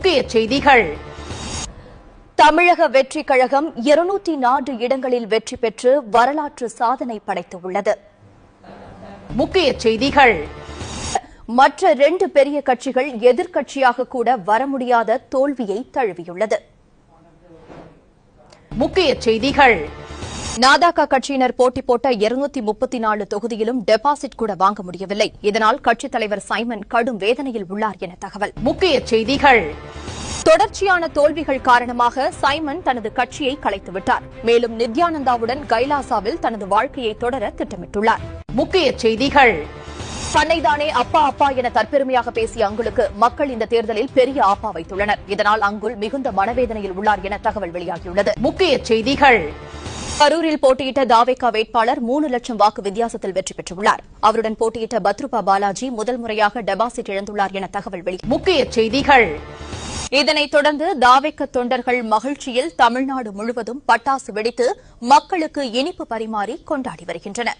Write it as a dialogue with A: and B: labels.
A: முக்கிய செய்திகள். தமிழக வெற்றி கழகம் 204 இடங்களில் வெற்றி பெற்று வரலாற்று சாதனை படைத்துள்ளது. முக்கிய செய்திகள். மற்ற 2 பெரிய கட்சிகள் எதிர்க்கட்சியாக கூட வர முடியாத தோல்வியை தழுவியுள்ளது. முக்கிய செய்திகள். நாதாகா கட்சியினர் போட்டி போட்ட 234 தொகுதியிலும் டெபாசிட் கூட வாங்க முடியவில்லை. இதனால் கட்சித் தலைவர் சைமன் கடும் வேதனையில் உள்ளார் என தகவல். முக்கிய செய்திகள். தொடர்ச்சியான தோல்விகள் காரணமாக சைமன் தனது கட்சியை கலைத்துவிட்டார். மேலும் நித்யானந்தாவுடன் கைலாசாவில் தனது வாழ்க்கையை தொடர திட்டமிட்டுள்ளார். முக்கிய செய்திகள். தன்னைதானே அப்பா அப்பா என தற்பெருமையாக பேசிய அங்குலுக்கு மக்கள் இந்த தேர்தலில் பெரிய ஆப்பா வைத்துள்ளனர். இதனால் அங்குல் மிகுந்த மனவேதனையில் உள்ளார் என தகவல் வெளியாகியுள்ளது. முக்கிய செய்திகள். கரூரில் போட்டியிட்ட தாவேகா வேட்பாளர் 3 லட்சம் வாக்கு வித்தியாசத்தில் வெற்றி பெற்றுள்ளார். அவருடன் போட்டியிட்ட பத்ருபா பாலாஜி முதல் முறையாக டெபாசிட் இழந்துள்ளார் என தகவல் வெளி. முக்கிய செய்திகள். இதனைத் தொடர்ந்து தாவேக தொண்டர்கள் மகிழ்ச்சியில் தமிழ்நாடு முழுவதும் பட்டாசு வெடித்து மக்களுக்கு இனிப்பு பரிமாறி கொண்டாடி வருகின்றனர்.